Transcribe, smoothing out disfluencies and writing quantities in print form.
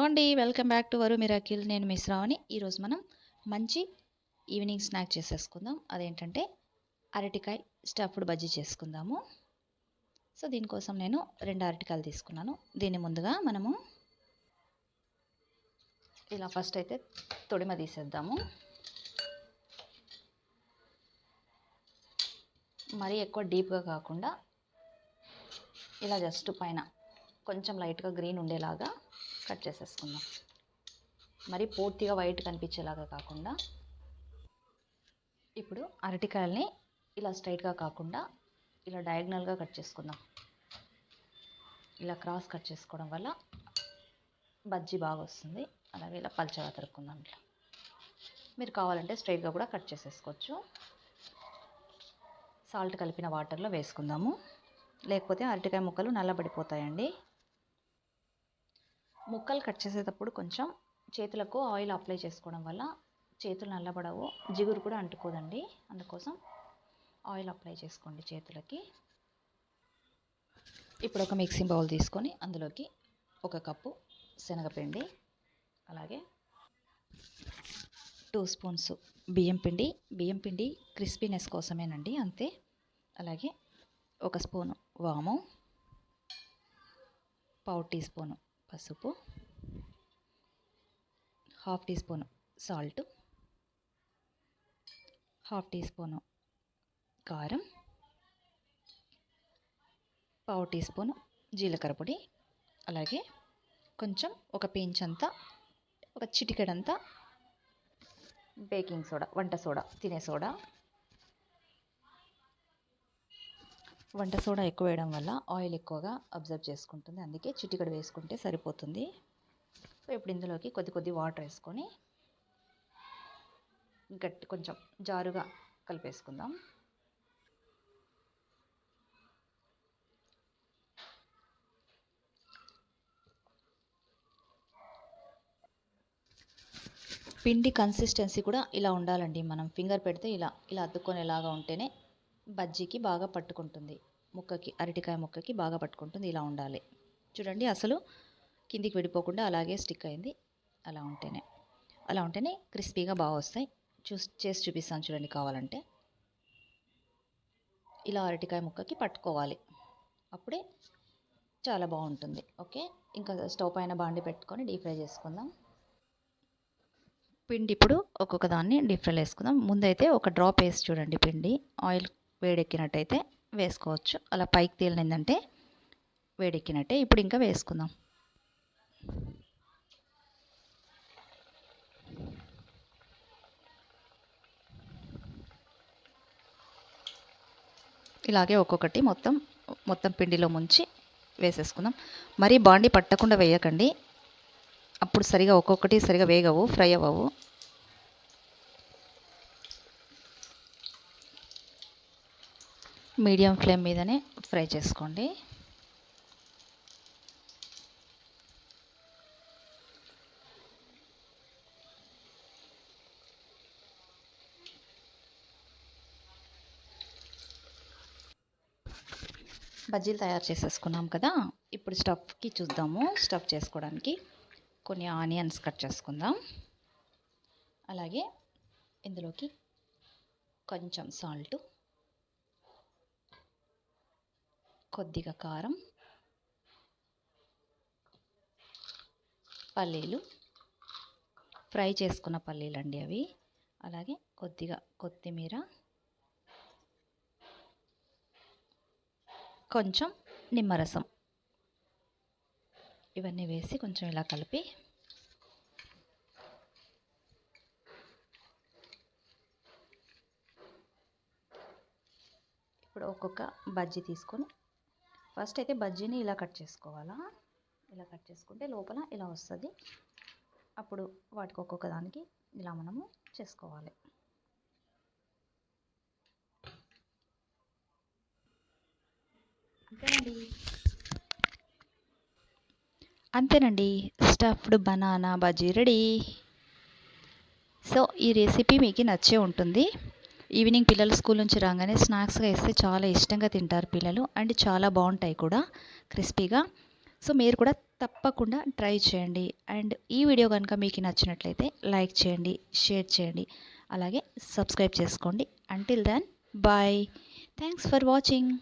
అండి. Welcome back to వరు miracle. నేను మిస్ రావని. ఈరోజు మనం మంచి ఈవినింగ్ స్నాక్ చేసేసుకుందాం. అదేంటంటే అరటికాయ స్టఫ్డ్ బజ్జీ చేసుకుందాము. సో దీనికోసం నేను 2 అరటికాయలు తీసుకున్నాను. దీన్ని ముందుగా మనము ఇలా ఫస్ట్ అయితే తొడిమ తీసేద్దాము. మరీ ఎక్కువ డీప్గా కాకుండా ఇలా జస్ట్ పైన కొంచెం లైట్గా గ్రీన్ ఉండేలాగా కట్ చేసేసుకుందాం. మరి పూర్తిగా వైట్ కనిపించేలాగా కాకుండా. ఇప్పుడు అరటికాయల్ని ఇలా స్ట్రైట్గా కాకుండా ఇలా డయాగ్నల్గా కట్ చేసుకుందాం. ఇలా క్రాస్ కట్ చేసుకోవడం వల్ల బజ్జీ బాగా వస్తుంది. అలాగే ఇలా పల్చగా తరుక్కుందాం. ఇట్లా మీరు కావాలంటే స్ట్రైట్గా కూడా కట్ చేసేసుకోవచ్చు. సాల్ట్ కలిపిన వాటర్లో వేసుకుందాము, లేకపోతే అరటికాయ ముక్కలు నల్లబడిపోతాయండి. ముక్కలు కట్ చేసేటప్పుడు కొంచెం చేతులకు ఆయిల్ అప్లై చేసుకోవడం వల్ల చేతులు నల్లబడవు, జిగురు కూడా అంటుకోదండి. అందుకోసం ఆయిల్ అప్లై చేసుకోండి చేతులకి. ఇప్పుడు ఒక మిక్సింగ్ బౌల్ తీసుకొని అందులోకి 1 కప్పు శనగపిండి, అలాగే 2 స్పూన్స్ బియ్యం పిండి క్రిస్పీనెస్ కోసమేనండి, అంతే. అలాగే 1 స్పూను వాము, 1/2 టీ స్పూను పసుపు, 1/2 teaspoon salt, 1/2 teaspoon కారం, 1/2 టీ స్పూను జీలకర్ర పొడి, అలాగే కొంచెం ఒక పించంతా, ఒక చిటికెడంతా బేకింగ్ సోడా, వంట సోడా, తినే సోడా. వంట సోడా ఎక్కువ వేయడం వల్ల ఆయిల్ ఎక్కువగా అబ్జర్వ్ చేసుకుంటుంది, అందుకే చిటికెడు వేసుకుంటే సరిపోతుంది. సో ఇప్పుడు ఇందులోకి కొద్ది వాటర్ వేసుకొని కొంచెం జారుగా కలిపేసుకుందాం. పిండి కన్సిస్టెన్సీ కూడా ఇలా ఉండాలండి. మనం ఫింగర్ పెడితే ఇలా అద్దుకునేలాగా ఉంటేనే బజ్జీకి బాగా పట్టుకుంటుంది, అరటికాయ ముక్కకి బాగా పట్టుకుంటుంది. ఇలా ఉండాలి. చూడండి, అసలు కిందికి విడిపోకుండా అలాగే స్టిక్ అయింది. అలా ఉంటేనే క్రిస్పీగా బాగా వస్తాయి. చేసి చూపిస్తాను చూడండి. కావాలంటే ఇలా అరటికాయ ముక్కకి పట్టుకోవాలి, అప్పుడే చాలా బాగుంటుంది. ఓకే, ఇంకా స్టవ్ పైన బాండి పెట్టుకొని డీప్ ఫ్రై చేసుకుందాం. పిండి ఇప్పుడు ఒక్కొక్క దాన్ని డీప్ ఫ్రైలో వేసుకుందాం. ముందైతే ఒక డ్రాప్ వేసి చూడండి. పిండి ఆయిల్ వేడెక్కినట్టయితే వేసుకోవచ్చు. అలా పైకి తేలిందంటే వేడెక్కినట్టే. ఇప్పుడు ఇంకా వేసుకుందాం. ఇలాగే ఒక్కొక్కటి మొత్తం పిండిలో ముంచి వేసేసుకుందాం. మరీ బాండి పట్టకుండా వేయకండి, అప్పుడు ఒక్కొక్కటి సరిగా వేగవు, ఫ్రై అవ్వవు. మీడియం ఫ్లేమ్ మీదనే ఫ్రై చేసుకోండి. బజ్జీలు తయారు చేసేసుకున్నాం కదా. ఇప్పుడు స్టఫ్కి చూద్దాము. స్టఫ్ చేసుకోవడానికి కొన్ని ఆనియన్స్ కట్ చేసుకుందాం. అలాగే ఇందులోకి కొంచెం సాల్ట్, కొద్దిగా కారం, పల్లీలు, ఫ్రై చేసుకున్న పల్లీలు అండి అవి, అలాగే కొద్దిగా కొత్తిమీర, కొంచెం నిమ్మరసం, ఇవన్నీ వేసి కొంచెం ఇలా కలిపి ఇప్పుడు ఒక్కొక్క బజ్జీ తీసుకొని ఫస్ట్ అయితే బజ్జీని ఇలా కట్ చేసుకోవాలా. ఇలా కట్ చేసుకుంటే లోపల ఇలా వస్తుంది. అప్పుడు వాటికి ఒక్కొక్క దానికి ఇలా మనము చేసుకోవాలి. అంతేనండి, stuffed banana bajji ready. So ఈ రెసిపీ మీకు నచ్చే ఉంటుంది. ఈవినింగ్ పిల్లలు స్కూల్ నుంచి రాగానే స్నాక్స్గా వేస్తే చాలా ఇష్టంగా తింటారు పిల్లలు, అండ్ చాలా బాగుంటాయి కూడా క్రిస్పీగా. సో మీరు కూడా తప్పకుండా ట్రై చేయండి. అండ్ ఈ వీడియో కనుక మీకు నచ్చినట్లయితే లైక్ చేయండి, షేర్ చేయండి, అలాగే సబ్స్క్రైబ్ చేసుకోండి. Until then bye. Thanks for watching.